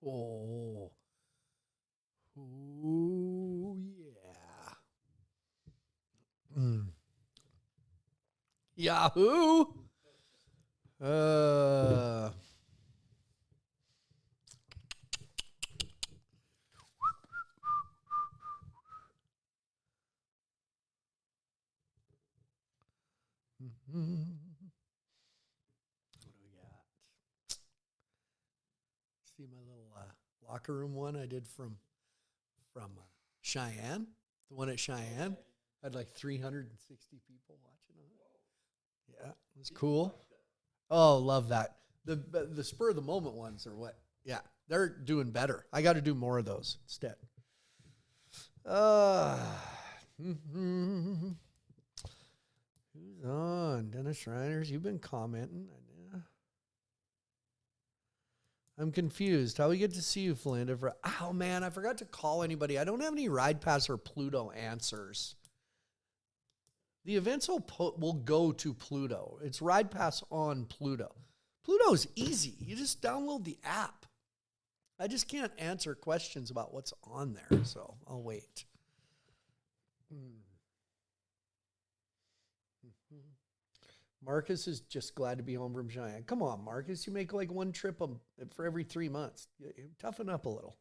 Oh. Oh, yeah. Mm. Yahoo! Uh, what do we got? See my little locker room one I did from Cheyenne. The one at Cheyenne had like 360 people watching on it. Yeah, it was cool. Oh, love that. The spur of the moment ones are what? Yeah, they're doing better. I got to do more of those instead. Mm-hmm. Who's on? Dennis Shriners, you've been commenting. I'm confused. How we get to see you, Flint? Oh, man, I forgot to call anybody. I don't have any Ride Pass or Pluto answers. The events will go to Pluto. It's Ride Pass on Pluto. Pluto's easy. You just download the app. I just can't answer questions about what's on there, so I'll wait. Marcus is just glad to be home from Cheyenne. Come on, Marcus. You make like one trip for every 3 months. Toughen up a little.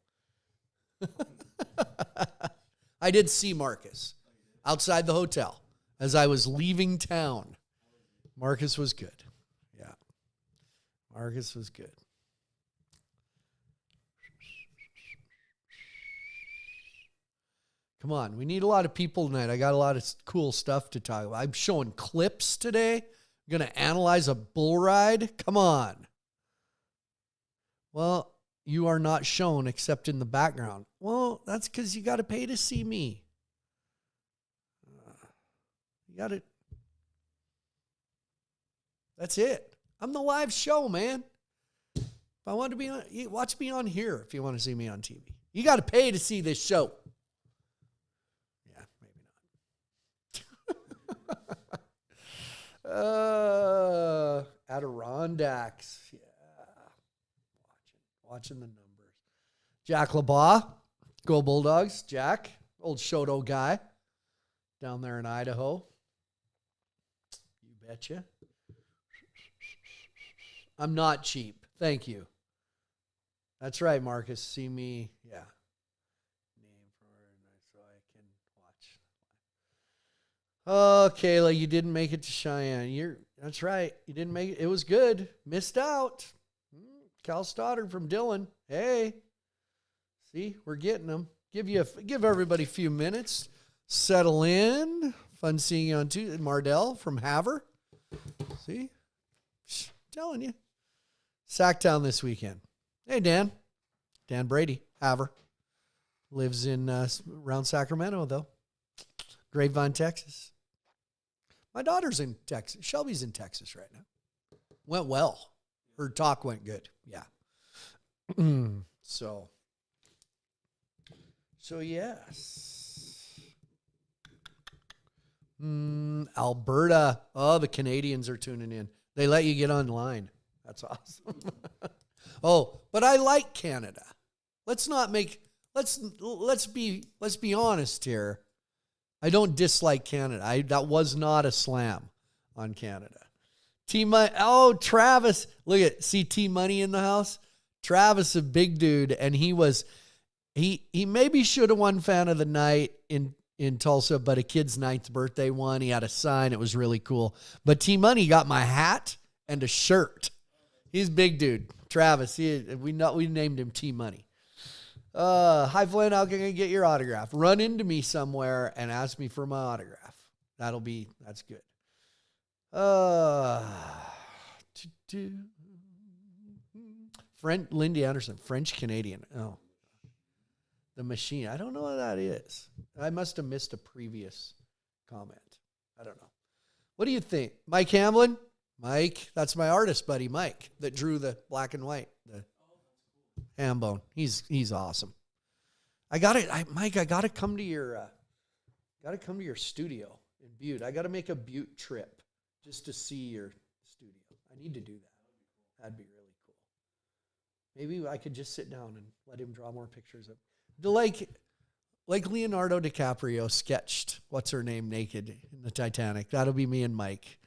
I did see Marcus outside the hotel as I was leaving town. Marcus was good. Yeah. Marcus was good. Come on. We need a lot of people tonight. I got a lot of cool stuff to talk about. I'm showing clips today. I'm going to analyze a bull ride. Come on. Well, you are not shown except in the background. Well, that's because you got to pay to see me. You got it. That's it. I'm the live show, man. If I want to be on, watch me on here if you want to see me on TV. You got to pay to see this show. Yeah, maybe not. Adirondacks. Yeah. Watching the numbers. Jack LeBeau. Go Bulldogs. Jack. Old Shoto guy. Down there in Idaho. You betcha. I'm not cheap. Thank you. That's right, Marcus. See me. Yeah. Name for so I can watch. Oh, Kayla, you didn't make it to Cheyenne. That's right. You didn't make it. It was good. Missed out. Cal Stoddard from Dillon. Hey. See, we're getting them. Give everybody a few minutes. Settle in. Fun seeing you on Tuesday. Mardell from Haver. See? Telling you. Sacktown this weekend. Hey, Dan. Dan Brady, Haver. Lives in around Sacramento, though. Grapevine, Texas. My daughter's in Texas. Shelby's in Texas right now. Went well. Her talk went good. Yeah. So yes. Alberta. Oh, the Canadians are tuning in. They let you get online. That's awesome. Oh, but I like Canada. Let's be honest here. I don't dislike Canada. That was not a slam on Canada. Travis. Look at T Money in the house. Travis, a big dude, and he maybe should have won Fan of the Night in Tulsa, but a kid's 9th birthday one. He had a sign. It was really cool. But T Money got my hat and a shirt. He's a big dude. Travis. We named him T Money. Hi Flynn, how can I get your autograph? Run into me somewhere and ask me for my autograph. That's good. Lindy Anderson, French Canadian. Oh, the machine. I don't know what that is. I must have missed a previous comment. I don't know. What do you think? Mike Hamlin? Mike, that's my artist buddy, Mike, that drew the black and white, the ham bone. He's awesome. Mike, I gotta come to your studio in Butte. I gotta make a Butte trip just to see your studio. I need to do that. That'd be really Maybe I could just sit down and let him draw more pictures of like Leonardo DiCaprio sketched what's her name naked in the Titanic. That'll be me and Mike.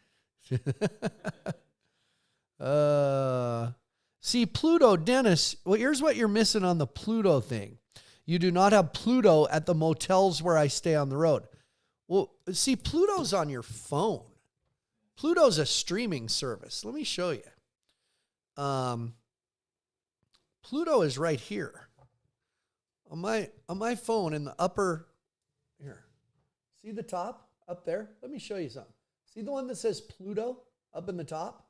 See, Pluto, Dennis, well, here's what you're missing on the Pluto thing. You do not have Pluto at the motels where I stay on the road. Well, see, Pluto's on your phone. Pluto's a streaming service. Let me show you. Pluto is right here. On my phone in the upper, here. See the top up there? Let me show you something. See the one that says Pluto up in the top?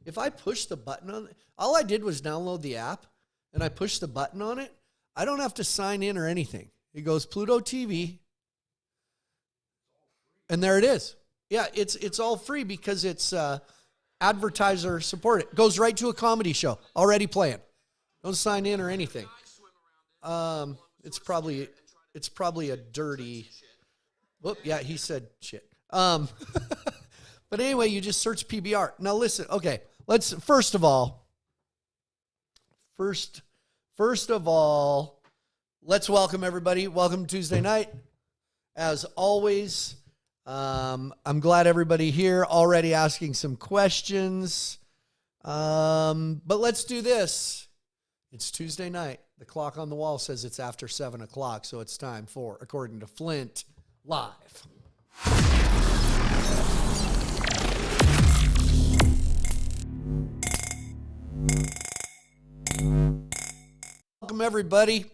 If I push the button on it, all I did was download the app and I pushed the button on it. I don't have to sign in or anything. It goes Pluto TV. And there it is. Yeah, it's all free because it's advertiser supported. It goes right to a comedy show already playing. Don't sign in or anything. It's probably a dirty. Whoop, yeah, he said shit. But anyway, you just search PBR. Now listen, okay, let's first of all, let's welcome everybody. Welcome Tuesday night. As always, I'm glad everybody here already asking some questions. But let's do this. It's Tuesday night. The clock on the wall says it's after 7 o'clock, so it's time for, according to Flint, live. Welcome, everybody.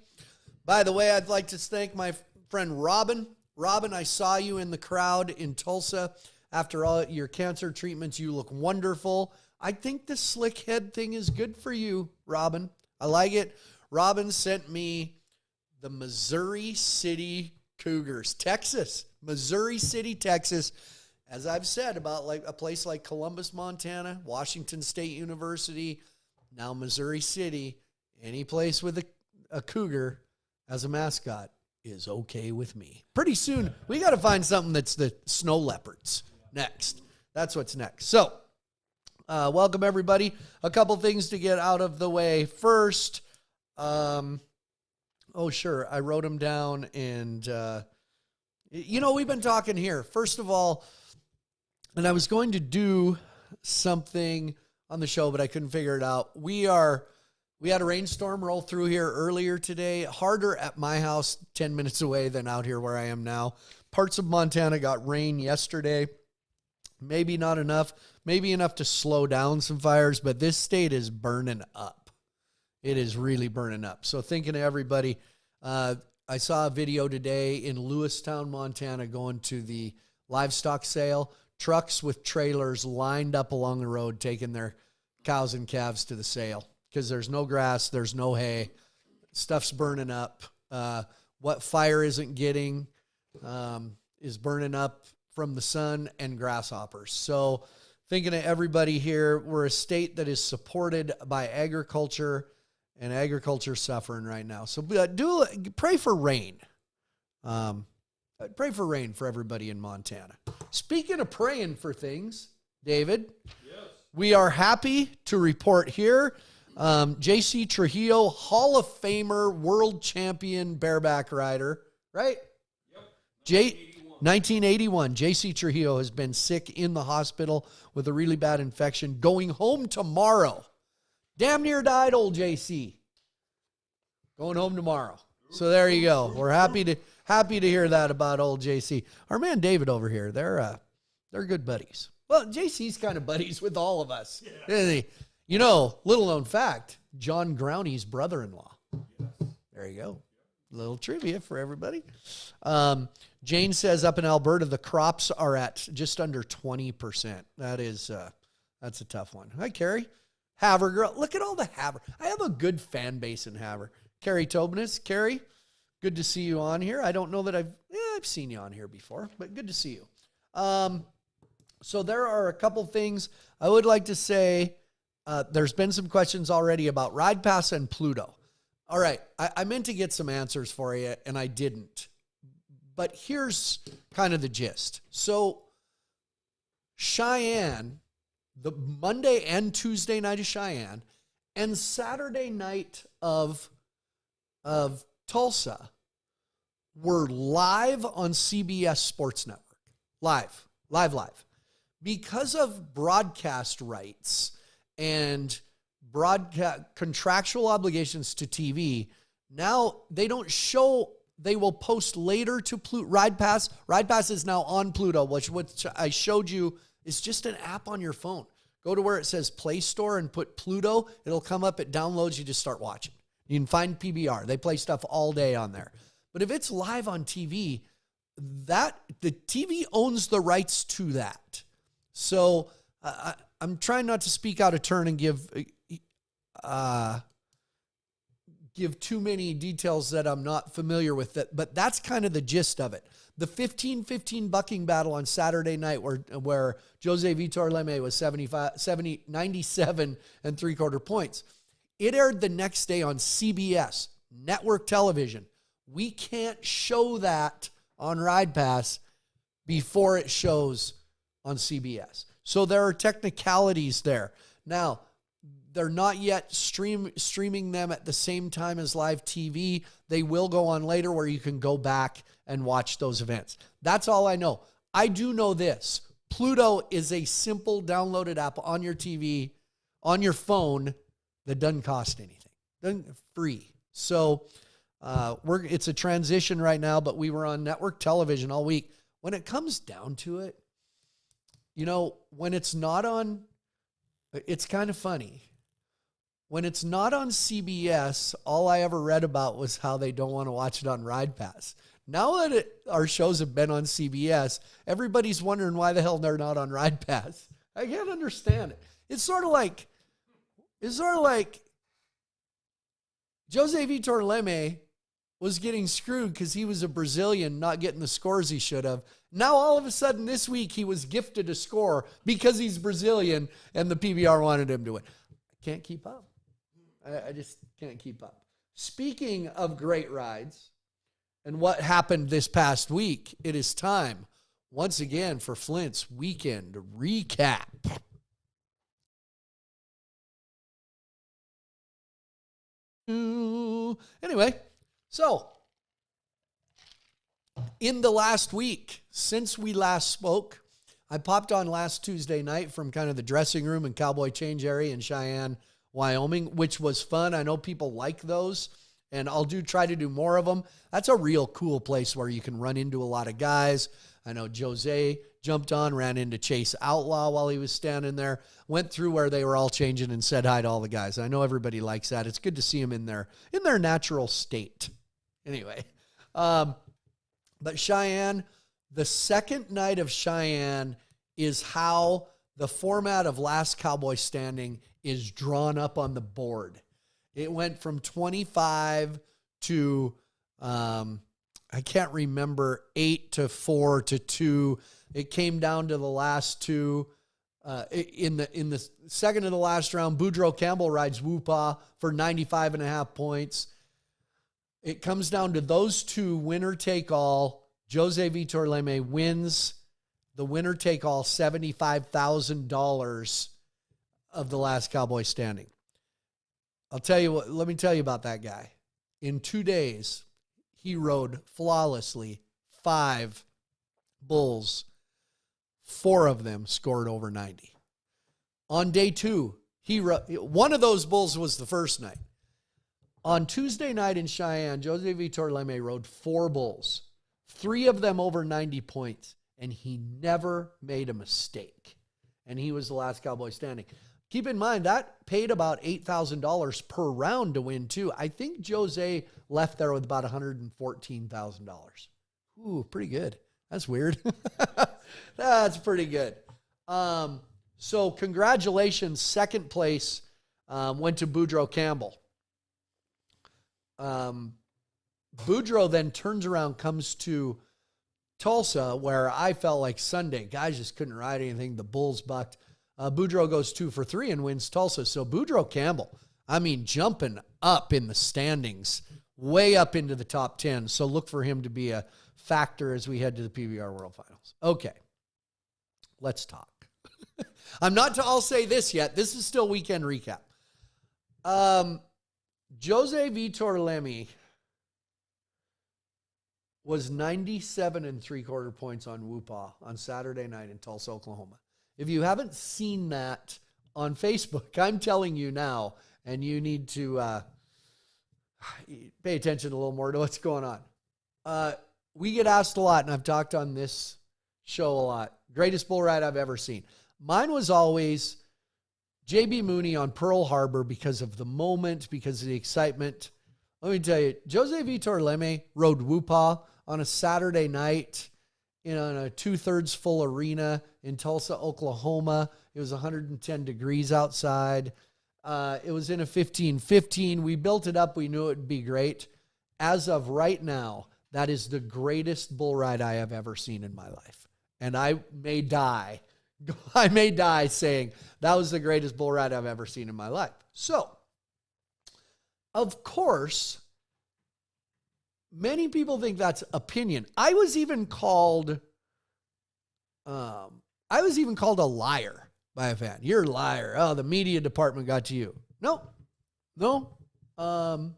By the way, I'd like to thank my friend Robin. Robin, I saw you in the crowd in Tulsa. After all your cancer treatments, you look wonderful. I think the slick head thing is good for you, Robin. I like it. Robin sent me the Missouri City Cougars, Texas, Missouri City, Texas. As I've said about like a place like Columbus, Montana, Washington State University, now Missouri City, any place with a cougar as a mascot is okay with me. Pretty soon, we got to find something that's the snow leopards next. That's what's next. So, welcome everybody. A couple things to get out of the way. First, sure, I wrote them down and, we've been talking here. First of all, and I was going to do something on the show, but I couldn't figure it out. We had a rainstorm roll through here earlier today, harder at my house 10 minutes away than out here where I am now. Parts of Montana got rain yesterday. Maybe not enough, maybe enough to slow down some fires, but this state is burning up. It is really burning up. So thinking of everybody, I saw a video today in Lewistown, Montana, going to the livestock sale. Trucks with trailers lined up along the road, taking their cows and calves to the sale because there's no grass, there's no hay, stuff's burning up. What fire isn't getting is burning up from the sun and grasshoppers. So thinking of everybody here, we're a state that is supported by agriculture, and agriculture suffering right now. So pray for rain. Pray for rain for everybody in Montana. Speaking of praying for things, David, yes, we are happy to report here, J.C. Trujillo, Hall of Famer, world champion bareback rider, right? Yep. 1981. J.C. Trujillo has been sick in the hospital with a really bad infection, going home tomorrow. Damn near died, old JC. Going home tomorrow. So there you go. We're happy to hear that about old JC. Our man David over here, they're good buddies. Well, JC's kind of buddies with all of us. Yeah. You know, little known fact, John Growney's brother-in-law. Yes. There you go. Little trivia for everybody. Jane says up in Alberta, the crops are at just under 20%. That's a tough one. Hi, Carrie. Havre girl. Look at all the Havre. I have a good fan base in Havre. Carrie Tobinus. Carrie, good to see you on here. I don't know that I've seen you on here before, but good to see you. So there are a couple things I would like to say. There's been some questions already about Ride Pass and Pluto. All right. I meant to get some answers for you, and I didn't. But here's kind of the gist. So Cheyenne, the Monday and Tuesday night of Cheyenne, And Saturday night of Tulsa were live on CBS Sports Network. Live. Because of broadcast rights and broadcast contractual obligations to TV, now they don't show, they will post later to Ride Pass. Ride Pass is now on Pluto, which I showed you is just an app on your phone. Go to where it says Play Store and put Pluto. It'll come up, it downloads, you just start watching. You can find PBR. They play stuff all day on there. But if it's live on TV, the TV owns the rights to that. So I'm trying not to speak out of turn and give too many details that I'm not familiar with, but that's kind of the gist of it. The 15-15 bucking battle on Saturday night where Jose Vitor Leme was 97 and 3/4 points. It aired the next day on CBS, network television. We can't show that on Ride Pass before it shows on CBS. So there are technicalities there. Now, they're not yet streaming them at the same time as live TV. They will go on later where you can go back and watch those events. That's all I know. I do know this. Pluto is a simple downloaded app on your TV, on your phone, that doesn't cost anything. Free. So it's a transition right now, but we were on network television all week. When it comes down to it, when it's not on, it's kind of funny. When it's not on CBS, all I ever read about was how they don't want to watch it on Ride Pass. Now that our shows have been on CBS, everybody's wondering why the hell they're not on Ride Pass. I can't understand it. It's sort of like Jose Vitor Leme was getting screwed because he was a Brazilian, not getting the scores he should have. Now, all of a sudden, this week, he was gifted a score because he's Brazilian and the PBR wanted him to win. I can't keep up. I just can't keep up. Speaking of great rides and what happened this past week, it is time once again for Flint's weekend recap. Anyway, so in the last week, since we last spoke, I popped on last Tuesday night from kind of the dressing room and cowboy change area in Cheyenne, Wyoming, which was fun. I know people like those, and I'll try to do more of them. That's a real cool place where you can run into a lot of guys. I know Jose jumped on, ran into Chase Outlaw while he was standing there, went through where they were all changing and said hi to all the guys. I know everybody likes that. It's good to see them in their natural state. Anyway, but Cheyenne, the second night of Cheyenne is how the format of Last Cowboy Standing is drawn up on the board. It went from 25 to, I can't remember, 8 to 4 to 2. It came down to the last two. In the second to the last round, Boudreaux Campbell rides Whoopah for 95.5 points. It comes down to those two, winner take all. Jose Vitor Leme wins the winner take all $75,000 of the Last Cowboy Standing. Let me tell you about that guy. In 2 days, he rode flawlessly 5 bulls. 4 of them scored over 90. On day 2, one of those bulls was the first night. On Tuesday night in Cheyenne, Jose Vitor Leme rode 4 bulls, 3 of them over 90 points, and he never made a mistake. And he was the Last Cowboy Standing. Keep in mind, that paid about $8,000 per round to win, too. I think Jose left there with about $114,000. Ooh, pretty good. That's weird. That's pretty good. So congratulations. Second place went to Boudreaux Campbell. Boudreaux then turns around, comes to Tulsa, where I felt like Sunday. Guys just couldn't ride anything. The bulls bucked. Boudreaux goes 2 for 3 and wins Tulsa. So Boudreaux Campbell, jumping up in the standings, way up into the top 10. So look for him to be a factor as we head to the PBR World Finals. Okay, let's talk. I'm not to all say this yet. This is still weekend recap. Jose Vitor Lemi was 97 3/4 points on Whoopah on Saturday night in Tulsa, Oklahoma. If you haven't seen that on Facebook, I'm telling you now, and you need to pay attention a little more to what's going on. We get asked a lot, and I've talked on this show a lot. Greatest bull ride I've ever seen. Mine was always J.B. Mooney on Pearl Harbor because of the moment, because of the excitement. Let me tell you, Jose Vitor Leme rode Whoopah on a Saturday night in a 2/3 full arena in Tulsa, Oklahoma. It was 110 degrees outside. It was in a 15-15. We built it up. We knew it would be great. As of right now, that is the greatest bull ride I have ever seen in my life. And I may die saying that was the greatest bull ride I've ever seen in my life. So, of course, many people think that's opinion. I was even called a liar by a fan. You're a liar. Oh, the media department got to you. No, I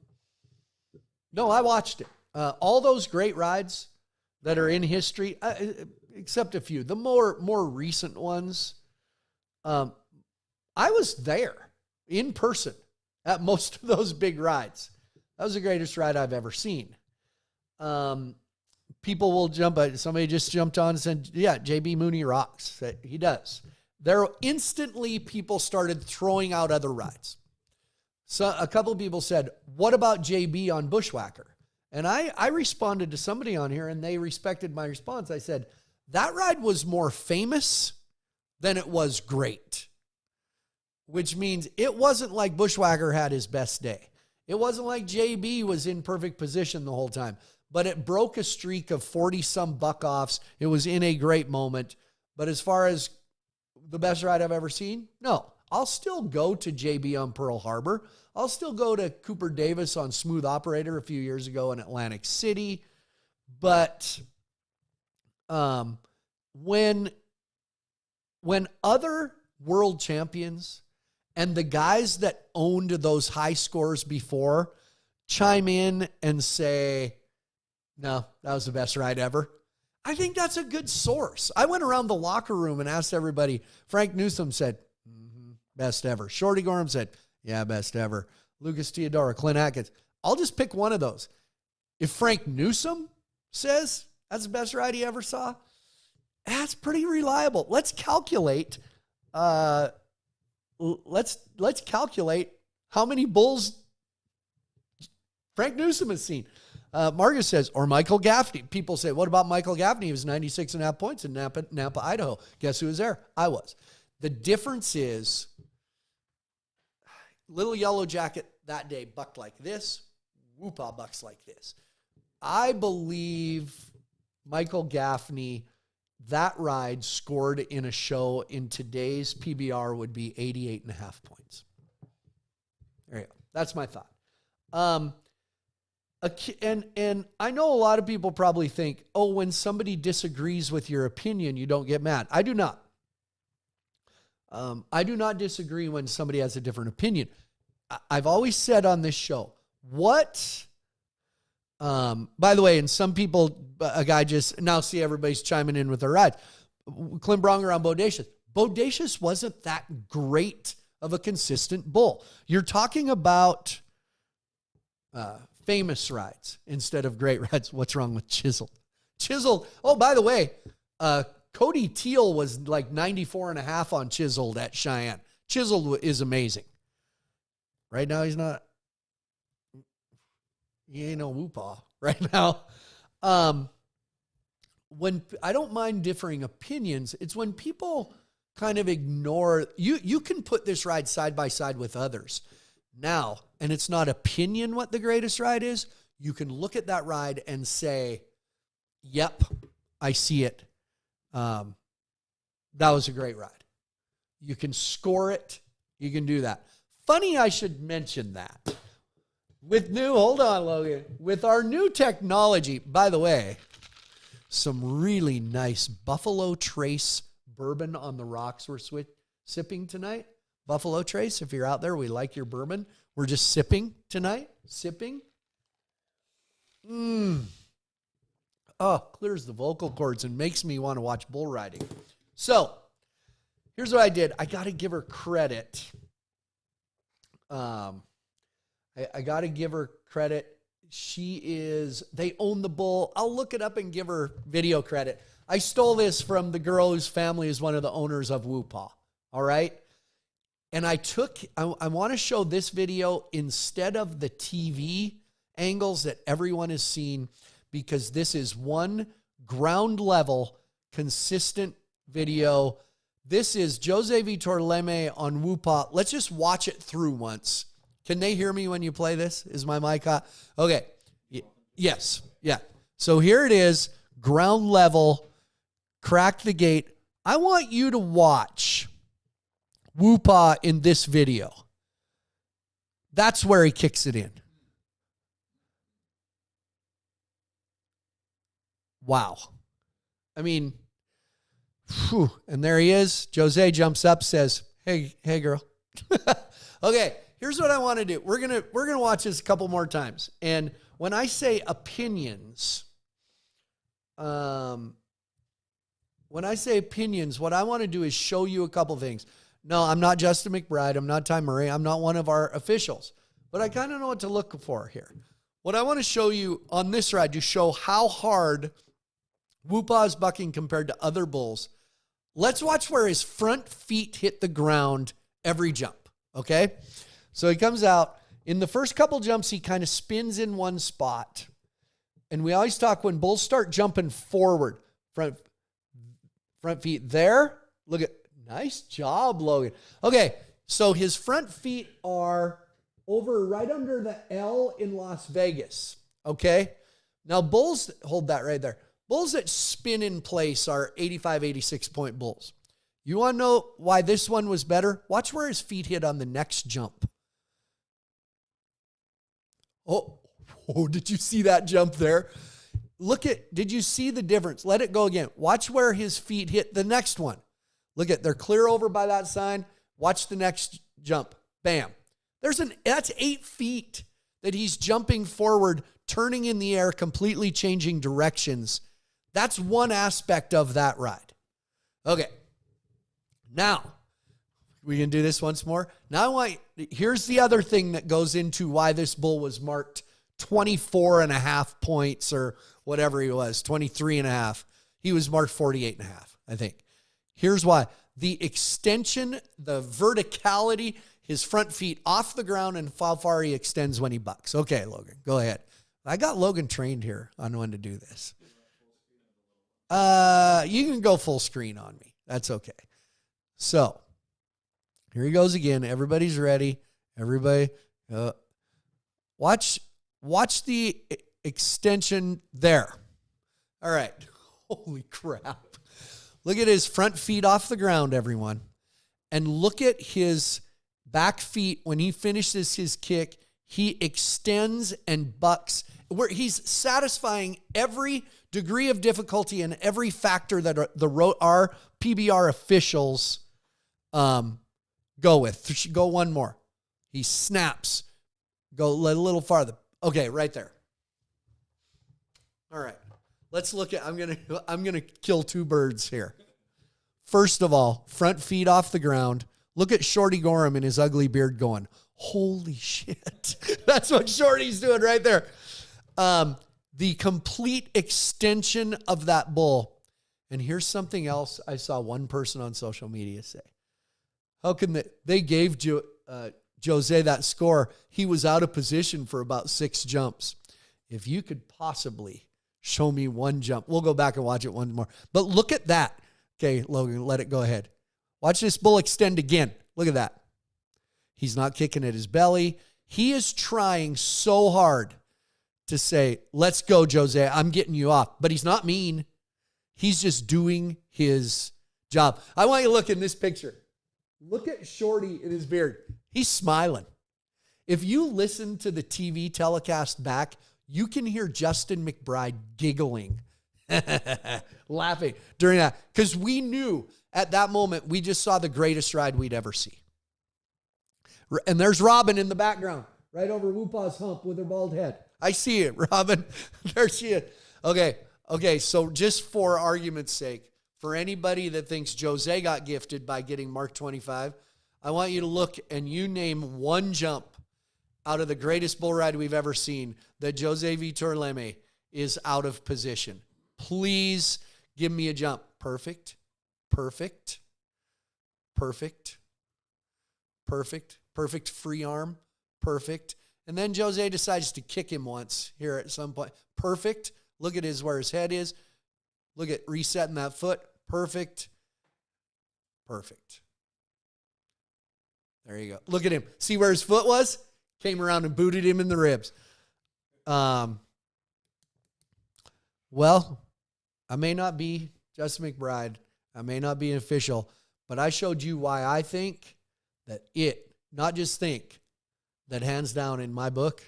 watched it. All those great rides that are in history, except a few, the more recent ones, I was there in person at most of those big rides. That was the greatest ride I've ever seen. People will jump. Somebody just jumped on and said, yeah, J.B. Mooney rocks. He does. There instantly people started throwing out other rides. So a couple of people said, what about J.B. on Bushwhacker? And I responded to somebody on here, and they respected my response. I said, that ride was more famous than it was great, which means it wasn't like Bushwhacker had his best day. It wasn't like JB was in perfect position the whole time, but it broke a streak of 40-some buck-offs. It was in a great moment. But as far as the best ride I've ever seen, no. I'll still go to JB on Pearl Harbor. I'll still go to Cooper Davis on Smooth Operator a few years ago in Atlantic City. But when other world champions and the guys that owned those high scores before chime in and say, no, that was the best ride ever, I think that's a good source. I went around the locker room and asked everybody. Frank Newsom said, best ever. Shorty Gorham said, yeah, best ever. Lucas Teodoro, Clint Atkins. I'll just pick one of those. If Frank Newsom says that's the best ride he ever saw, that's pretty reliable. Let's calculate. Let's calculate how many bulls Frank Newsom has seen. Marcus says, or Michael Gaffney. People say, what about Michael Gaffney? He was 96.5 points in Nampa, Idaho. Guess who was there? I was. The difference is Little Yellow Jacket that day bucked like this. Whoopah bucks like this. I believe Michael Gaffney, that ride scored in a show in today's PBR would be 88.5 points. There you go. That's my thought. And I know a lot of people probably think, oh, when somebody disagrees with your opinion, you don't get mad. I do not. I do not disagree when somebody has a different opinion. I've always said on this show, by the way, and some people, a guy just, now see everybody's chiming in with their rides. Clint Bronger on Bodacious. Bodacious wasn't that great of a consistent bull. You're talking about famous rides instead of great rides. What's wrong with Chiseled? Chiseled, oh, by the way, Cody Teal was like 94.5 on Chiseled at Cheyenne. Chiseled is amazing. Right now, he ain't no Whoopah right now. When I don't mind differing opinions, it's when people kind of ignore, you can put this ride side by side with others now, and it's not opinion what the greatest ride is. You can look at that ride and say, yep, I see it. That was a great ride. You can score it. You can do that. Funny I should mention that. Hold on, Logan. With our new technology, by the way, some really nice Buffalo Trace bourbon on the rocks we're sipping tonight. Buffalo Trace, if you're out there, we like your bourbon. We're just sipping tonight. Sipping. Oh, clears the vocal cords and makes me want to watch bull riding. So, here's what I did. I got to give her credit. I got to give her credit. They own the bull. I'll look it up and give her video credit. I stole this from the girl whose family is one of the owners of Whoopah. All right. And I want to show this video instead of the TV angles that everyone has seen, because this is one ground level, consistent video. This is Jose Vitor Leme on Whoopah. Let's just watch it through once. Can they hear me when you play this? Is my mic hot? Okay. Yes. Yeah. So here it is, ground level, crack the gate. I want you to watch Whoopah in this video. That's where he kicks it in. Wow. I mean, whew. And there he is. Jose jumps up, says, hey girl. Okay, here's what I want to do. We're gonna watch this a couple more times. And when I say opinions, what I want to do is show you a couple things. No, I'm not Justin McBride. I'm not Ty Murray. I'm not one of our officials. But I kind of know what to look for here. What I want to show you on this ride to show how hard Whoopah is bucking compared to other bulls. Let's watch where his front feet hit the ground every jump, okay? So he comes out. In the first couple jumps, he kind of spins in one spot. And we always talk when bulls start jumping forward, front feet there. Look at, nice job, Logan. Okay, so his front feet are over right under the L in Las Vegas, okay? Now, bulls, hold that right there. Bulls that spin in place are 85, 86 point bulls. You want to know why this one was better? Watch where his feet hit on the next jump. Oh, did you see that jump there? Did you see the difference? Let it go again. Watch where his feet hit the next one. Look at, they're clear over by that sign. Watch the next jump. Bam. That's 8 feet that he's jumping forward, turning in the air, completely changing directions. That's one aspect of that ride. Okay. Now, we can do this once more. Now, here's the other thing that goes into why this bull was marked 24.5 points or whatever he was, 23.5. He was marked 48.5, I think. Here's why. The extension, the verticality, his front feet off the ground, and how far he extends when he bucks. Okay, Logan, go ahead. I got Logan trained here on when to do this. You can go full screen on me. That's okay. So, here he goes again. Everybody's ready. Everybody, watch the extension there. All right. Holy crap. Look at his front feet off the ground, everyone. And look at his back feet. When he finishes his kick, he extends and bucks. Where he's satisfying every degree of difficulty and every factor that our PBR officials go with. Go one more. He snaps. Go a little farther. Okay, right there. All right. Let's look at, I'm gonna kill 2 birds here. First of all, front feet off the ground. Look at Shorty Gorham and his ugly beard going, holy shit. That's what Shorty's doing right there. The complete extension of that bull. And here's something else I saw one person on social media say. How can they gave Jose that score? He was out of position for about 6 jumps. If you could possibly show me one jump, we'll go back and watch it one more. But look at that. Okay, Logan, let it go ahead. Watch this bull extend again. Look at that. He's not kicking at his belly. He is trying so hard to say, let's go, Jose. I'm getting you off. But he's not mean. He's just doing his job. I want you to look in this picture. Look at Shorty in his beard. He's smiling. If you listen to the TV telecast back, you can hear Justin McBride giggling, laughing during that. Because we knew at that moment, we just saw the greatest ride we'd ever see. And there's Robin in the background, right over Whoopah's hump with her bald head. I see it, Robin. There she is. Okay, so just for argument's sake, for anybody that thinks Jose got gifted by getting Mark 25, I want you to look and you name one jump out of the greatest bull ride we've ever seen that Jose Vitor Leme is out of position. Please give me a jump. Perfect. Free arm. Perfect. And then Jose decides to kick him once here at some point. Perfect. Look at where his head is. Look at resetting that foot. Perfect. There you go. Look at him. See where his foot was? Came around and booted him in the ribs. Well, I may not be Justin McBride. I may not be an official, but I showed you why I think that not just think, that hands down in my book,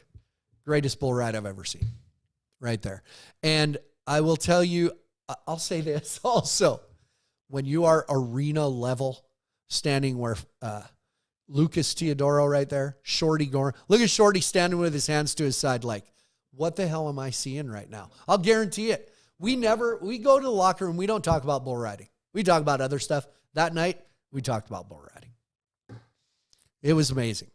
greatest bull ride I've ever seen. Right there. And I will tell you, I'll say this also. When you are arena level, standing where Lucas Teodoro right there, Shorty Gore. Look at Shorty standing with his hands to his side like, what the hell am I seeing right now? I'll guarantee it. We go to the locker room, we don't talk about bull riding. We talk about other stuff. That night, we talked about bull riding. It was amazing.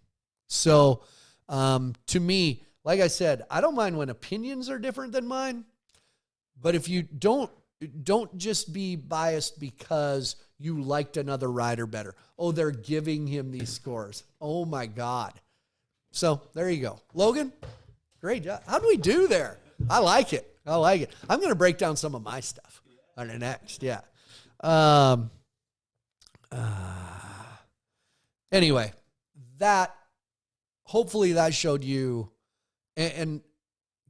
So, to me, like I said, I don't mind when opinions are different than mine, but if you don't just be biased because you liked another rider better. Oh, they're giving him these scores. Oh my God. So there you go. Logan, great job. How do we do there? I like it. I'm going to break down some of my stuff on the next. Yeah. Anyway, hopefully that showed you and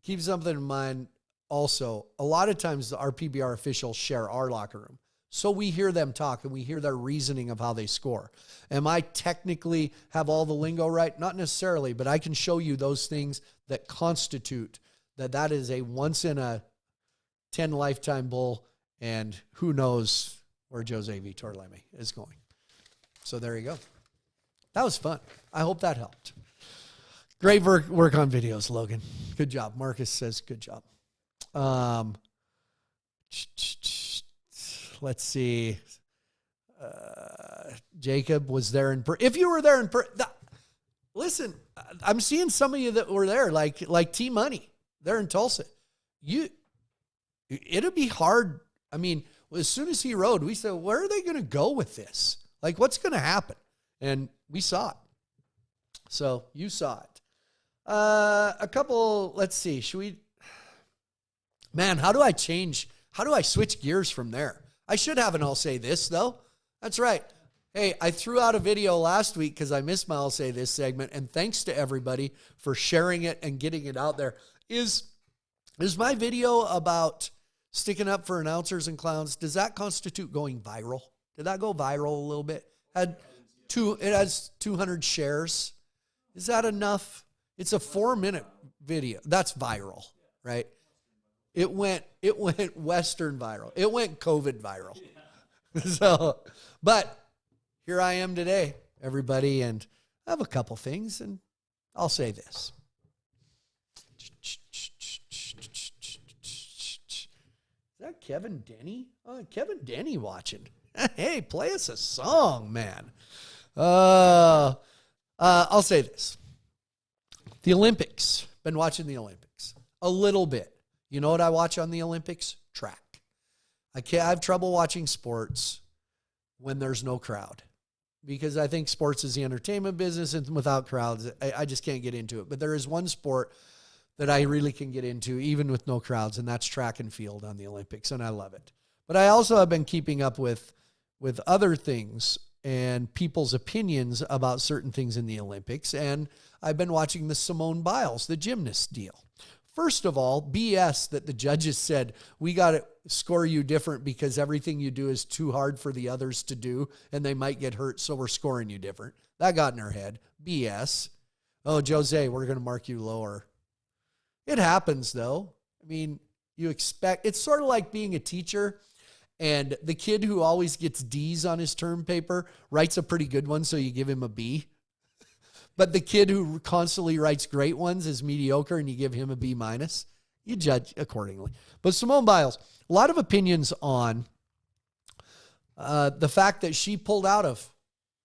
keep something in mind. Also, a lot of times our PBR officials share our locker room. So we hear them talk and we hear their reasoning of how they score. Am I technically have all the lingo right? Not necessarily, but I can show you those things that constitute that is a once in a 10 lifetime bull, and who knows where Jose Vitor Leme is going. So there you go. That was fun. I hope that helped. Great work on videos, Logan. Good job. Marcus says good job. Let's see. Jacob was there if you were there listen, I'm seeing some of you that were there, like T Money there in Tulsa. It'll be hard. I mean, as soon as he rode, we said, where are they going to go with this? Like, what's going to happen? And we saw it. So you saw it. A couple, let's see. Man, how do I switch gears from there? I should have an I'll say this, though. That's right. Hey, I threw out a video last week because I missed my I'll say this segment, and thanks to everybody for sharing it and getting it out there. Is my video about sticking up for announcers and clowns, does that constitute going viral? Did that go viral a little bit? It has 200 shares. Is that enough? It's a 4-minute video. That's viral, right? It went Western viral. It went COVID viral. So, but here I am today, everybody, and I have a couple things, and I'll say this. Is that Kevin Denny? Oh, Kevin Denny watching. Hey, play us a song, man. I'll say this. The Olympics. Been watching the Olympics a little bit. You know what I watch on the Olympics? Track. I have trouble watching sports when there's no crowd because I think sports is the entertainment business, and without crowds, I just can't get into it. But there is one sport that I really can get into even with no crowds, and that's track and field on the Olympics, and I love it. But I also have been keeping up with other things and people's opinions about certain things in the Olympics, and I've been watching the Simone Biles, the gymnast deal. First of all, BS that the judges said, we got to score you different because everything you do is too hard for the others to do and they might get hurt, so we're scoring you different. That got in her head. BS. Oh, Jose, we're going to mark you lower. It happens, though. I mean, you expect, it's sort of like being a teacher and the kid who always gets D's on his term paper writes a pretty good one, so you give him a B. but the kid who constantly writes great ones is mediocre and you give him a B-. You judge accordingly. But Simone Biles, a lot of opinions on the fact that she pulled out of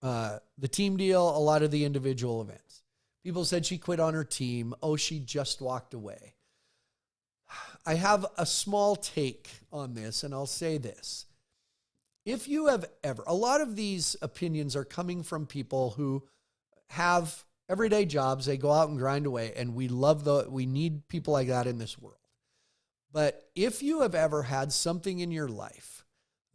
the team deal, a lot of the individual events. People said she quit on her team. Oh, she just walked away. I have a small take on this, and I'll say this. If you have ever, a lot of these opinions are coming from people who have everyday jobs. They go out and grind away, and we need people like that in this world. But if you have ever had something in your life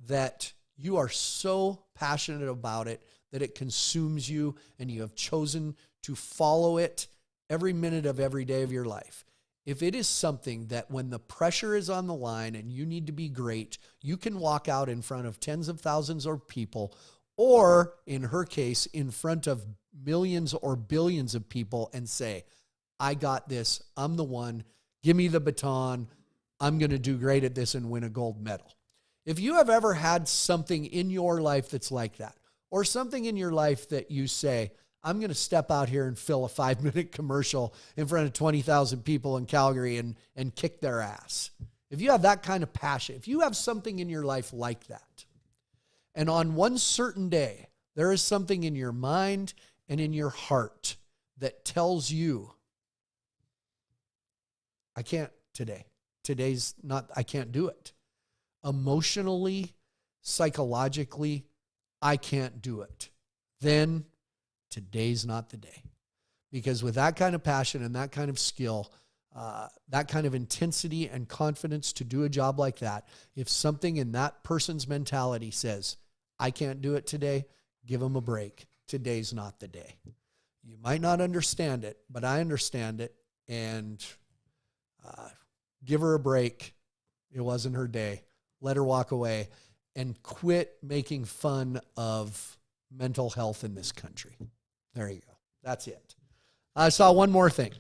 that you are so passionate about it that it consumes you and you have chosen to follow it every minute of every day of your life, if it is something that when the pressure is on the line and you need to be great, you can walk out in front of tens of thousands of people, or in her case, in front of millions or billions of people and say, I got this. I'm the one. Give me the baton. I'm going to do great at this and win a gold medal. If you have ever had something in your life that's like that, or something in your life that you say, I'm going to step out here and fill a 5-minute commercial in front of 20,000 people in Calgary and kick their ass. If you have that kind of passion, if you have something in your life like that, and on one certain day, there is something in your mind and in your heart that tells you, I can't today. Today's not, I can't do it. Emotionally, psychologically, I can't do it. Then today's not the day. Because with that kind of passion and that kind of skill, that kind of intensity and confidence to do a job like that, if something in that person's mentality says, I can't do it today, give them a break. Today's not the day. You might not understand it, but I understand it, and give her a break. It wasn't her day. Let her walk away and quit making fun of mental health in this country. There you go. That's it. I saw one more thing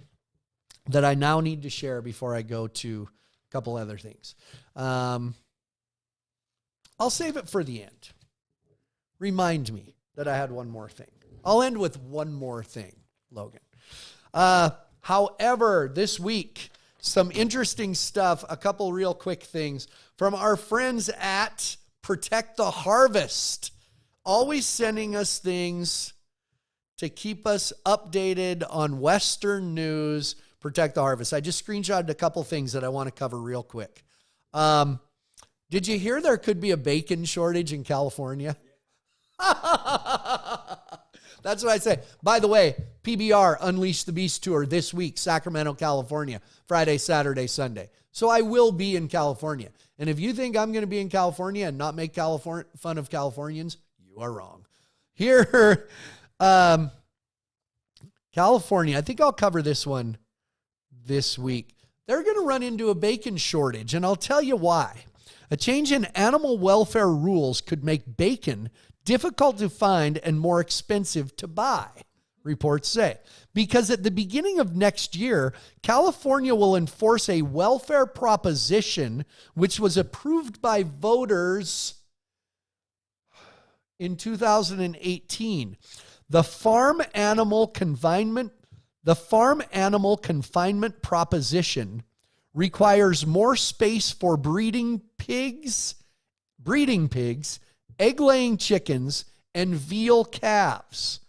that I now need to share before I go to a couple other things. I'll save it for the end. Remind me that I had one more thing. I'll end with one more thing, Logan. However, this week, some interesting stuff, a couple real quick things from our friends at Protect the Harvest. Always sending us things to keep us updated on Western news. Protect the Harvest. I just screenshotted a couple things that I want to cover real quick. Did you hear there could be a bacon shortage in California? That's what I say. By the way, PBR Unleash the Beast Tour this week, Sacramento, California, Friday, Saturday, Sunday. So I will be in California. And if you think I'm going to be in California and not make fun of Californians, you are wrong. Here, California, I think I'll cover this one this week. They're going to run into a bacon shortage, and I'll tell you why. A change in animal welfare rules could make bacon difficult to find and more expensive to buy, reports say. Because at the beginning of next year, California will enforce a welfare proposition which was approved by voters in 2018. The farm animal confinement proposition requires more space for breeding pigs, egg-laying chickens, and veal calves.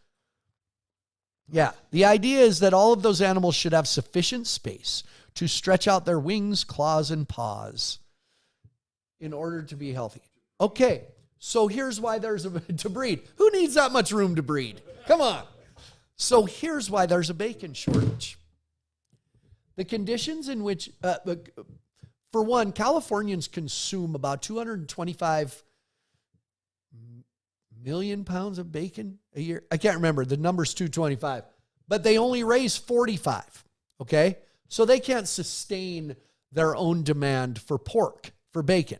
Yeah, the idea is that all of those animals should have sufficient space to stretch out their wings, claws, and paws in order to be healthy. Okay, so here's why there's to breed. Who needs that much room to breed? Come on. So here's why there's a bacon shortage. The conditions in which, for one, Californians consume about 225 million pounds of bacon a year. I can't remember. The number's 225. But they only raise 45. Okay? So they can't sustain their own demand for pork, for bacon.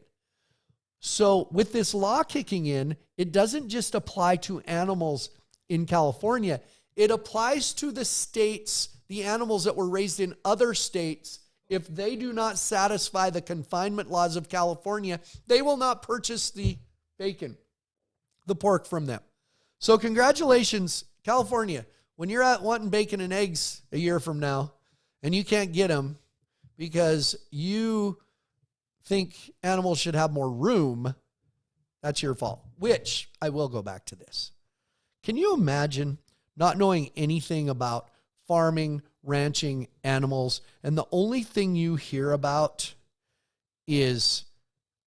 So with this law kicking in, it doesn't just apply to animals in California. It applies to the states, the animals that were raised in other states. If they do not satisfy the confinement laws of California, they will not purchase the bacon, the pork from them. So congratulations, California. when you're out wanting bacon and eggs a year from now and you can't get them because you think animals should have more room, that's your fault. Which, I will go back to this. Can you imagine not knowing anything about farming, ranching, animals, and the only thing you hear about is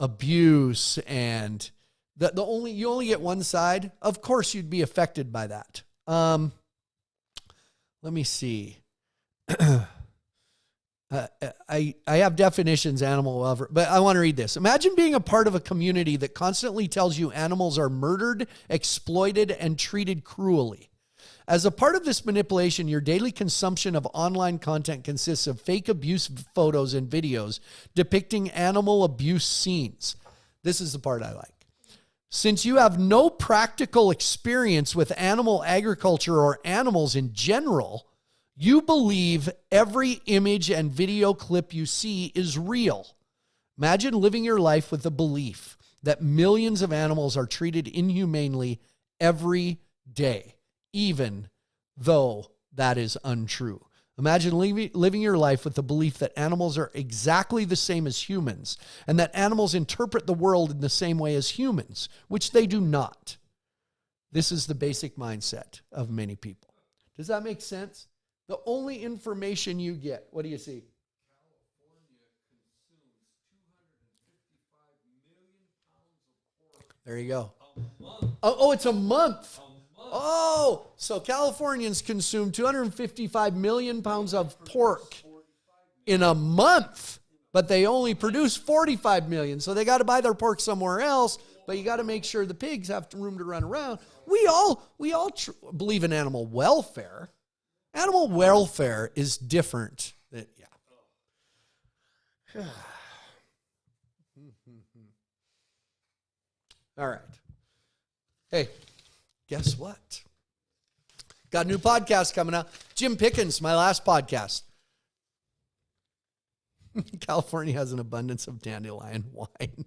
abuse and you only get one side? Of course you'd be affected by that. Let me see. I have definitions, animal welfare, but I want to read this. Imagine being a part of a community that constantly tells you animals are murdered, exploited, and treated cruelly. As a part of this manipulation, your daily consumption of online content consists of fake abuse photos and videos depicting animal abuse scenes. This is the part I like. Since you have no practical experience with animal agriculture or animals in general, you believe every image and video clip you see is real. Imagine living your life with the belief that millions of animals are treated inhumanely every day, even though that is untrue. Imagine living your life with the belief that animals are exactly the same as humans and that animals interpret the world in the same way as humans, which they do not. This is the basic mindset of many people. Does that make sense? The only information you get, what do you see? California consumes 255 million pounds of pork. There you go. Oh, it's a month. Oh, so Californians consume 255 million pounds of pork in a month, but they only produce 45 million. So they got to buy their pork somewhere else, but you got to make sure the pigs have room to run around. We all believe in animal welfare. Animal welfare is different. All right. Hey, guess what? Got a new podcast coming out. Jim Pickens, my last podcast. California has an abundance of dandelion wine.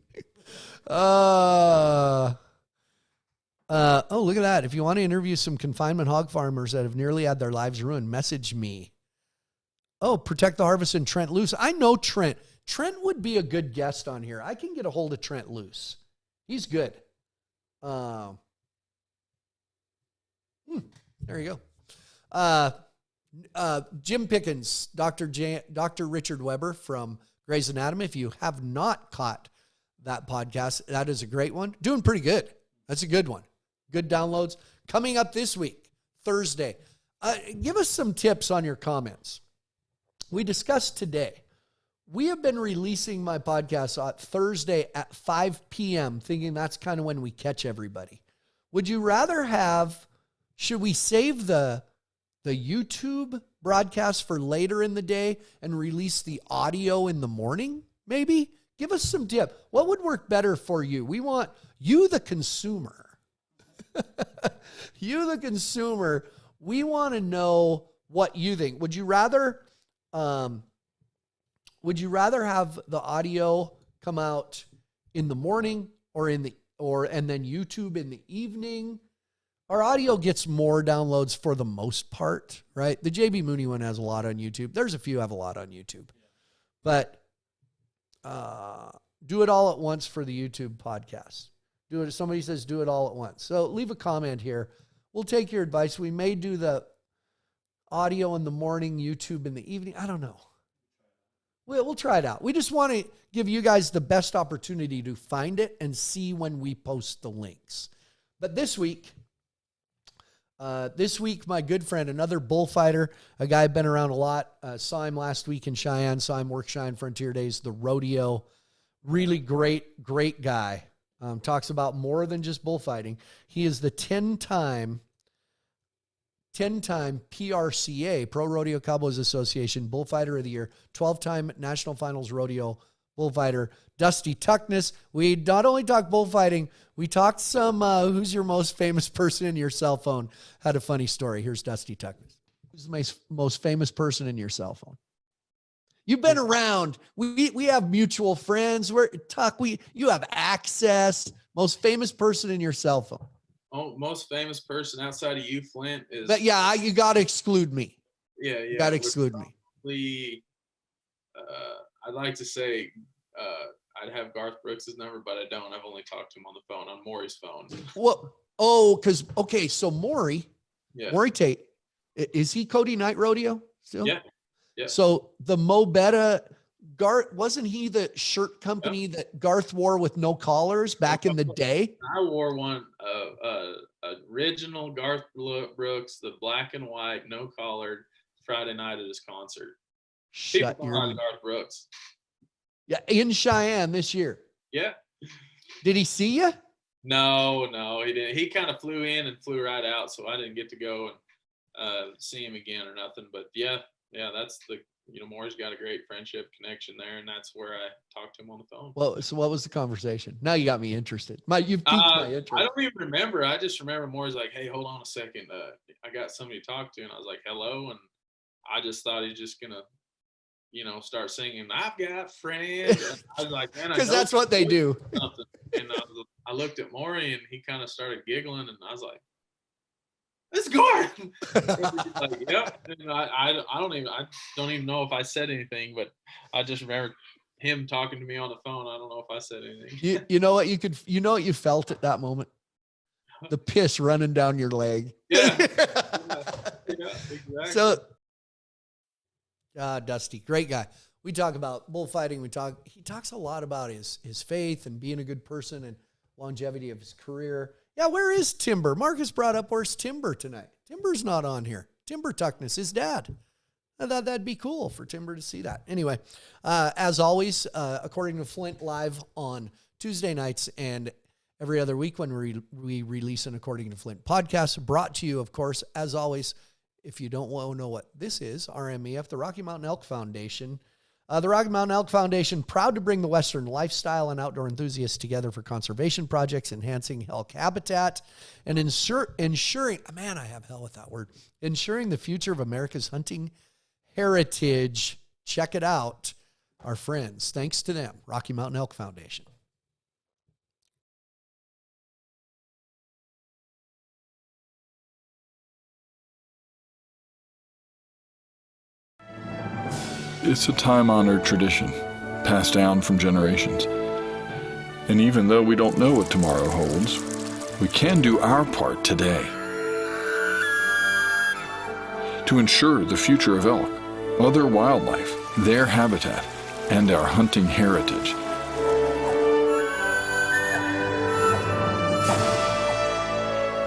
Oh, look at that. If you want to interview some confinement hog farmers that have nearly had their lives ruined, message me. Oh, Protect the Harvest and Trent Luce. I know Trent. Trent would be a good guest on here. I can get a hold of Trent Luce. He's good. There you go. Jim Pickens, Dr. Richard Weber from Grey's Anatomy. If you have not caught that podcast, that is a great one. Doing pretty good. That's a good one. Good downloads. Coming up this week, Thursday. Give us some tips on your comments. We discussed today. We have been releasing my podcast on Thursday at 5 p.m., thinking that's kind of when we catch everybody. Would you rather should we save the YouTube broadcast for later in the day and release the audio in the morning? Maybe? Give us some tip. What would work better for you? We want you, the consumer. You, the consumer, we want to know what you think. Would you rather have the audio come out in the morning and then YouTube in the evening? Our audio gets more downloads for the most part, right? The JB Mooney one has a lot on YouTube. There's a few have a lot on YouTube. But do it all at once for the YouTube podcast. Do it. Somebody says do it all at once. So leave a comment here. We'll take your advice. We may do the audio in the morning, YouTube in the evening. I don't know. We'll try it out. We just want to give you guys the best opportunity to find it and see when we post the links. But this week, my good friend, another bullfighter, a guy I've been around a lot, saw him last week in Cheyenne, saw him work Cheyenne Frontier Days, the rodeo. Really great guy. Talks about more than just bullfighting. He is the 10-time PRCA, Pro Rodeo Cowboys Association, Bullfighter of the Year, 12-time National Finals Rodeo Bullfighter, Dusty Tuckness. We not only talk bullfighting, we talked some who's your most famous person in your cell phone. Had a funny story. Here's Dusty Tuckness. Who's the most famous person in your cell phone? You've been around. We have mutual friends. You have access. Most famous person in your cell phone. most famous person outside of you, Flint, is. But yeah, you got to exclude me. Yeah, You got to exclude me. I'd like to say I'd have Garth Brooks' number, but I don't. I've only talked to him on the phone, on Maury's phone. Well, so Maury Tate, is he Cody Night Rodeo still? Yeah. So the Mo Betta, Garth, wasn't he the shirt company that Garth wore with no collars back in the day? I wore one, original Garth Brooks, the black and white, no collared, Friday night at his concert. Shut your mouth. Garth Brooks. Yeah, in Cheyenne this year. Yeah. Did he see you? No, he didn't. He kind of flew in and flew right out, so I didn't get to go and see him again or nothing. But yeah, that's Maury's got a great friendship connection there, and that's where I talked to him on the phone. Well, so what was the conversation? Now you got me interested. You've piqued my interest. I don't even remember. I just remember Maury's like, "Hey, hold on a second. I got somebody to talk to," and I was like, "Hello," and I just thought he's just gonna, start singing, "I've got friends." And I was like, "Man," because that's what they do. And I looked at Maury, and he kind of started giggling, and I was like, "It's Gordon." Like, yep. And I don't even know if I said anything, but I just remember him talking to me on the phone. I don't know if I said anything. You know what you felt at that moment? The piss running down your leg. Yeah. Exactly. So, Dusty, great guy. We talk about bullfighting. He talks a lot about his faith and being a good person and longevity of his career. Yeah, where is Timber? Marcus brought up, where's Timber tonight? Timber's not on here. Timber Tuckness, his dad. I thought that'd be cool for Timber to see that. Anyway, as always, according to Flint, live on Tuesday nights and every other week when we release an According to Flint podcast, brought to you, of course, as always, if you don't want to know what this is, RMEF, the Rocky Mountain Elk Foundation. The Rocky Mountain Elk Foundation, proud to bring the Western lifestyle and outdoor enthusiasts together for conservation projects, enhancing elk habitat, and ensuring, man, I have hell with that word, ensuring the future of America's hunting heritage. Check it out, our friends. Thanks to them, Rocky Mountain Elk Foundation. It's a time-honored tradition, passed down from generations. And even though we don't know what tomorrow holds, we can do our part today to ensure the future of elk, other wildlife, their habitat, and our hunting heritage.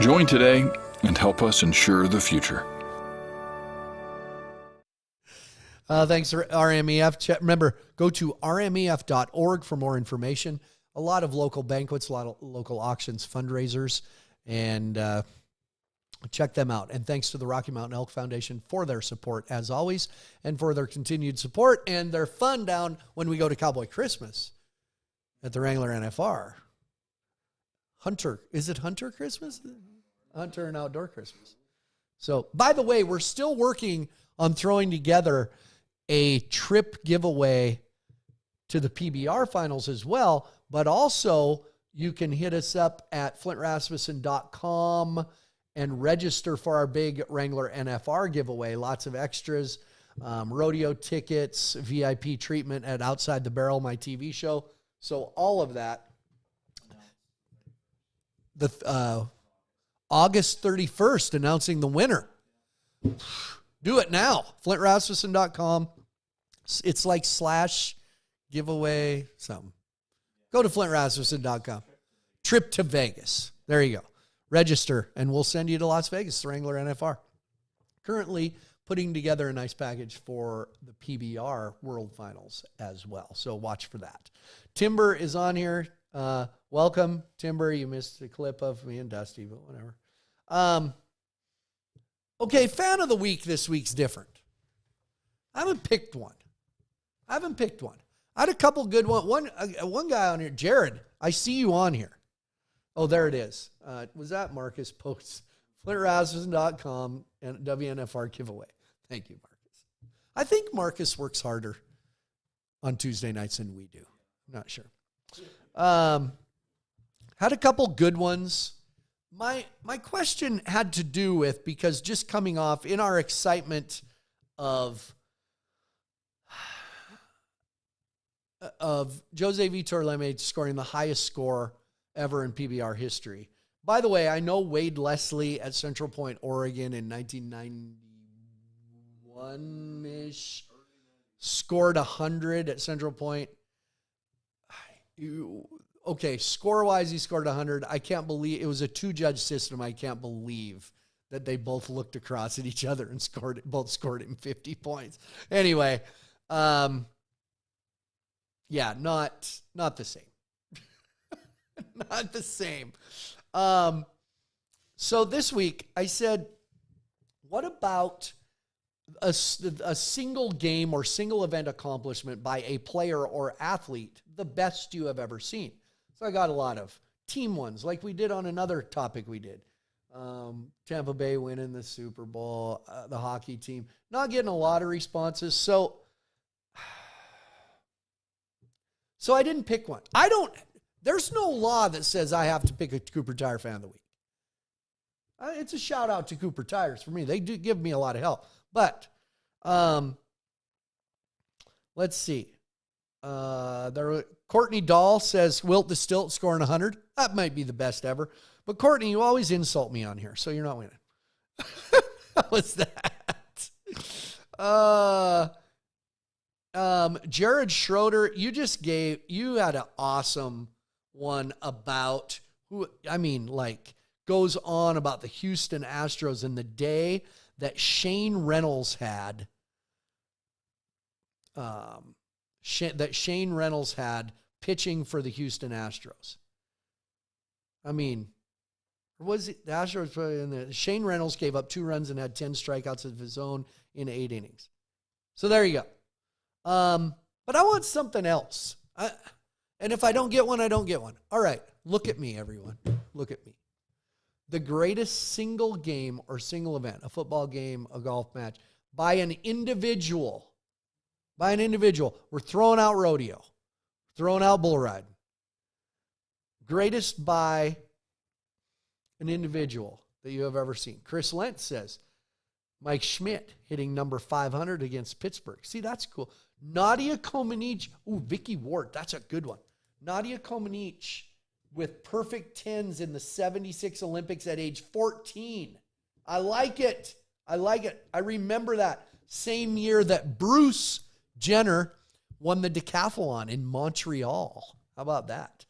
Join today and help us ensure the future. Thanks, RMEF. Remember, go to rmef.org for more information. A lot of local banquets, a lot of local auctions, fundraisers, and check them out. And thanks to the Rocky Mountain Elk Foundation for their support, as always, and for their continued support and their fun down when we go to Cowboy Christmas at the Wrangler NFR. Is it Hunter Christmas? Hunter and Outdoor Christmas. So, by the way, we're still working on throwing together a trip giveaway to the PBR finals as well, but also you can hit us up at flintrasmussen.com and register for our big Wrangler NFR giveaway. Lots of extras, rodeo tickets, VIP treatment at Outside the Barrel, my TV show. So all of that. The August 31st, announcing the winner. Do it now. flintrasmussen.com. It's like / giveaway something. Go to flintrasmussen.com. Trip to Vegas. There you go. Register, and we'll send you to Las Vegas, the Wrangler NFR. Currently putting together a nice package for the PBR World Finals as well. So watch for that. Timber is on here. Welcome, Timber. You missed a clip of me and Dusty, but whatever. Okay, fan of the week this week's different. I haven't picked one. I had a couple good ones. One guy on here, Jared, I see you on here. Oh, there it is. Was that Marcus posts? FlintRasmussen.com and WNFR giveaway. Thank you, Marcus. I think Marcus works harder on Tuesday nights than we do. I'm not sure. Had a couple good ones. My question had to do with, because just coming off in our excitement of Jose Vitor Leme scoring the highest score ever in PBR history. By the way, I know Wade Leslie at Central Point, Oregon in 1991-ish scored 100 at Central Point. Okay, score-wise, he scored 100. I can't believe it was a two-judge system. I can't believe that they both looked across at each other and both scored him 50 points. Anyway, yeah, not the same. Not the same. So this week I said, what about a single game or single event accomplishment by a player or athlete, the best you have ever seen? So I got a lot of team ones, like we did on another topic we did. Tampa Bay winning the Super Bowl, the hockey team. Not getting a lot of responses. So I didn't pick one. There's no law that says I have to pick a Cooper Tire fan of the week. It's a shout out to Cooper Tires for me. They do give me a lot of help. But let's see. Courtney Dahl says Wilt the Stilt scoring 100. That might be the best ever. But Courtney, you always insult me on here, so you're not winning. How was that? Jared Schroeder, you had an awesome one about goes on about the Houston Astros and the day that Shane Reynolds had, pitching for the Houston Astros. I mean, was it the Astros? Shane Reynolds gave up 2 runs and had 10 strikeouts of his own in 8 innings. So there you go. But I want something else. And if I don't get one, I don't get one. All right. Look at me, everyone. Look at me. The greatest single game or single event, a football game, a golf match, by an individual. We're throwing out rodeo. Throwing out bull riding. Greatest by an individual that you have ever seen. Chris Lentz says, Mike Schmidt hitting number 500 against Pittsburgh. See, that's cool. Nadia Comaneci. Ooh, Vicky Ward. That's a good one. Nadia Comaneci with perfect 10s in the 76 Olympics at age 14. I like it. I remember that same year that Bruce Jenner won the decathlon in Montreal. How about that?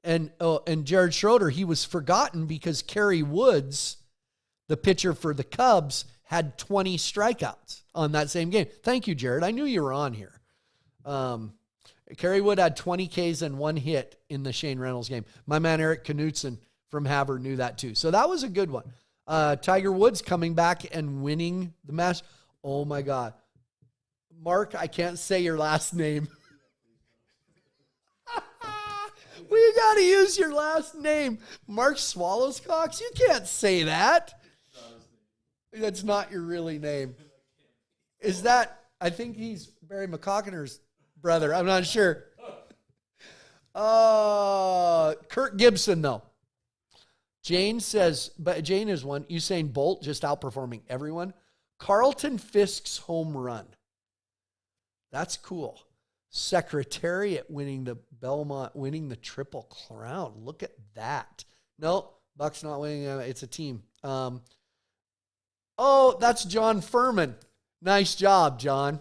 And Jared Schroeder, he was forgotten because Kerry Woods, the pitcher for the Cubs, had 20 strikeouts on that same game. Thank you, Jared. I knew you were on here. Kerry Wood had 20 Ks and 1 hit in the Shane Reynolds game. My man Eric Knutson from Havre knew that too. So that was a good one. Tiger Woods coming back and winning the match. Oh my God. Mark, I can't say your last name. We got to use your last name. Mark Swallowscocks? You can't say that. That's not your really name. Is that, I think he's Barry McCockner's brother. I'm not sure. Kurt Gibson, though. Jane says, but Jane is one. Usain Bolt just outperforming everyone. Carlton Fisk's home run. That's cool. Secretariat winning the Belmont, winning the Triple Crown. Look at that. No, Buck's not winning. It's a team. Oh, that's John Furman. Nice job, John.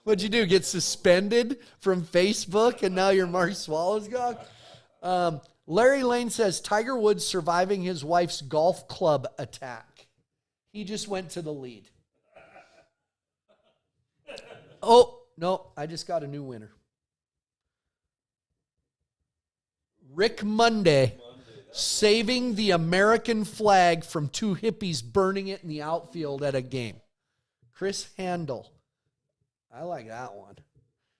What'd you do? Get suspended from Facebook and now you're Mark Swallowscock? Larry Lane says Tiger Woods surviving his wife's golf club attack. He just went to the lead. Oh, no, I just got a new winner. Rick Monday saving the American flag from 2 hippies burning it in the outfield at a game. Chris Handel. I like that one.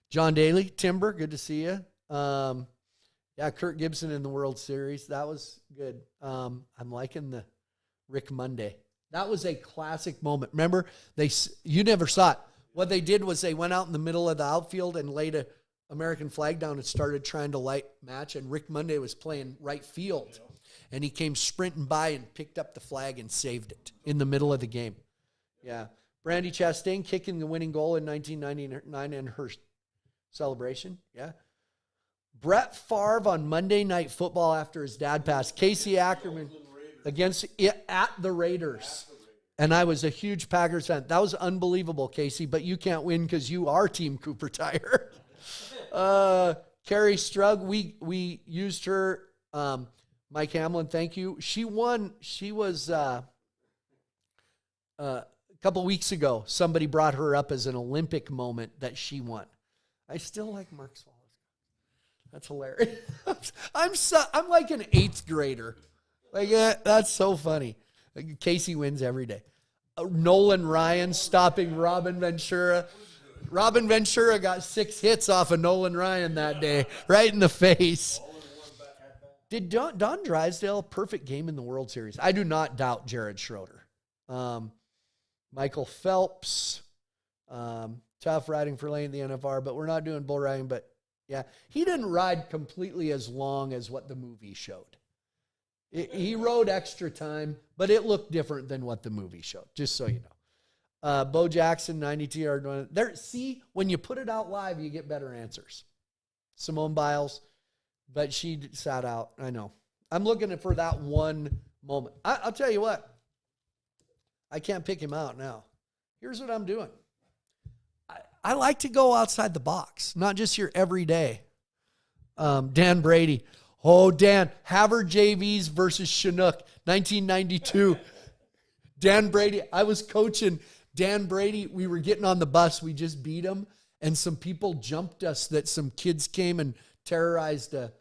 John Daly, Timber, good to see you. Yeah, Kurt Gibson in the World Series. That was good. I'm liking the Rick Monday. That was a classic moment. Remember, you never saw it. What they did was they went out in the middle of the outfield and laid American flag down and started trying to light match, and Rick Monday was playing right field. And he came sprinting by and picked up the flag and saved it in the middle of the game. Yeah. Brandy Chastain kicking the winning goal in 1999 in her celebration. Yeah. Brett Favre on Monday Night Football after his dad passed. Casey Ackerman against it at the Raiders. And I was a huge Packers fan. That was unbelievable, Casey, but you can't win because you are Team Cooper Tire. Carrie Strug, we used her. Mike Hamlin, thank you. She won. She was a couple weeks ago. Somebody brought her up as an Olympic moment that she won. I still like Mark Swallow. That's hilarious. I'm like an 8th grader. Like, that's so funny. Casey wins every day. Nolan Ryan stopping Robin Ventura. Robin Ventura got 6 hits off of Nolan Ryan that day, right in the face. Did Don Drysdale, perfect game in the World Series? I do not doubt Jared Schroeder. Michael Phelps, tough riding for lane in the NFR, but we're not doing bull riding. But yeah, he didn't ride completely as long as what the movie showed. He rode extra time, but it looked different than what the movie showed, just so you know. Bo Jackson, 92 yard run. There, see, when you put it out live, you get better answers. Simone Biles, but she sat out. I know. I'm looking for that one moment. I'll tell you what. I can't pick him out now. Here's what I'm doing. I like to go outside the box, not just your everyday. Dan Brady. Oh, Dan. Havre JVs versus Chinook, 1992. Dan Brady. I was coaching Dan Brady. We were getting on the bus. We just beat him. And some people jumped us that some kids came and terrorized a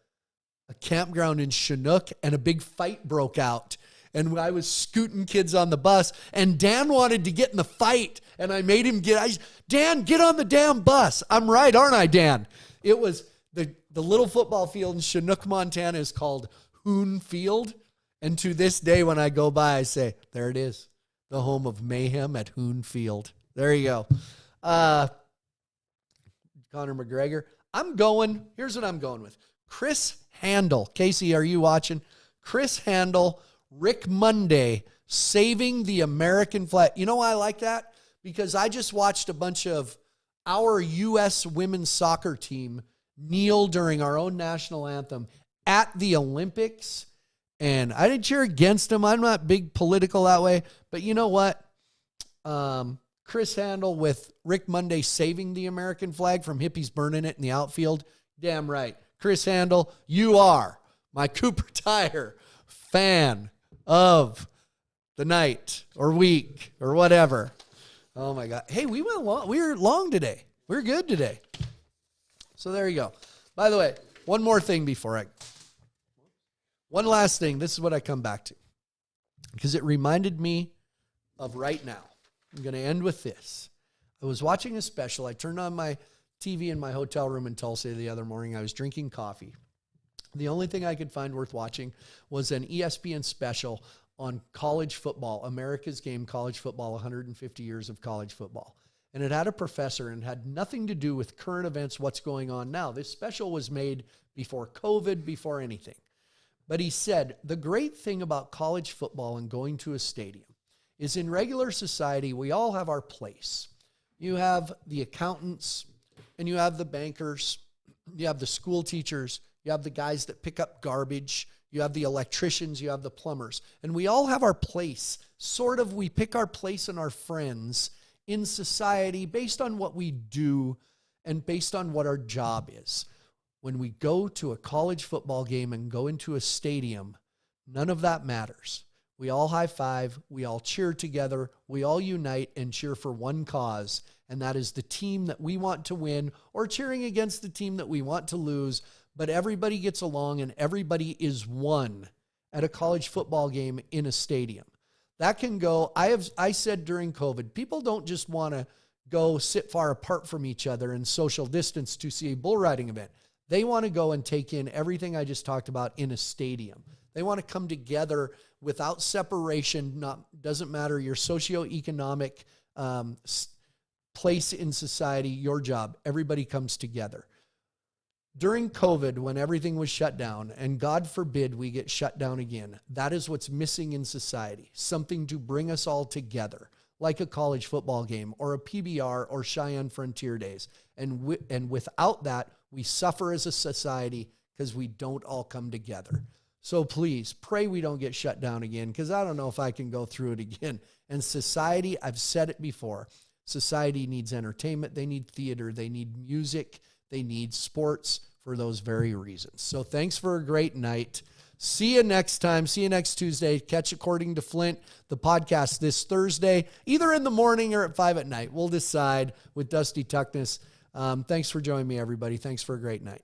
campground in Chinook, and a big fight broke out. And I was scooting kids on the bus, and Dan wanted to get in the fight, and I made him Dan, get on the damn bus. I'm right, aren't I, Dan? It was the little football field in Chinook, Montana is called Hoon Field. And to this day, when I go by, I say, there it is, the home of mayhem at Hoon Field. There you go. Conor McGregor. Here's what I'm going with. Chris Handel. Casey, are you watching? Chris Handel, Rick Monday, saving the American flag. You know why I like that? Because I just watched a bunch of our U.S. women's soccer team kneel during our own national anthem at the Olympics. And I didn't cheer against them. I'm not big political that way. But you know what? Chris Handel with Rick Monday saving the American flag from hippies burning it in the outfield. Damn right. Chris Handel, you are my Cooper Tire fan of the night or week or whatever. Oh my God. Hey, we went long. We were long today. We're good today. So there you go. By the way, one more thing one last thing. This is what I come back to because it reminded me of right now. I'm going to end with this. I was watching a special. I turned on my TV in my hotel room in Tulsa the other morning. I was drinking coffee. The only thing I could find worth watching was an ESPN special on college football, America's Game college football, 150 years of college football. And it had a professor and had nothing to do with current events, what's going on now. This special was made before COVID, before anything. But he said, the great thing about college football and going to a stadium is in regular society, we all have our place. You have the accountants, and you have the bankers, you have the school teachers, you have the guys that pick up garbage, you have the electricians, you have the plumbers. And we all have our place. Sort of, we pick our place and our friends in society based on what we do and based on what our job is. When we go to a college football game and go into a stadium, none of that matters. We all high five, we all cheer together, we all unite and cheer for one cause, and that is the team that we want to win or cheering against the team that we want to lose, but everybody gets along and everybody is one at a college football game in a stadium. That can go, I said during COVID, people don't just want to go sit far apart from each other and social distance to see a bull riding event. They want to go and take in everything I just talked about in a stadium. They want to come together without separation. Doesn't matter your socioeconomic place in society, your job. Everybody comes together. During COVID, when everything was shut down, and God forbid we get shut down again, that is what's missing in society, something to bring us all together, like a college football game or a PBR or Cheyenne Frontier Days. And without that, we suffer as a society because we don't all come together. So please pray we don't get shut down again, because I don't know if I can go through it again. And society, I've said it before, society needs entertainment, they need theater, they need music, they need sports for those very reasons. So thanks for a great night. See you next time. See you next Tuesday. Catch According to Flint, the podcast this Thursday, either in the morning or at 5 at night. We'll decide with Dusty Tuckness. Thanks for joining me, everybody. Thanks for a great night.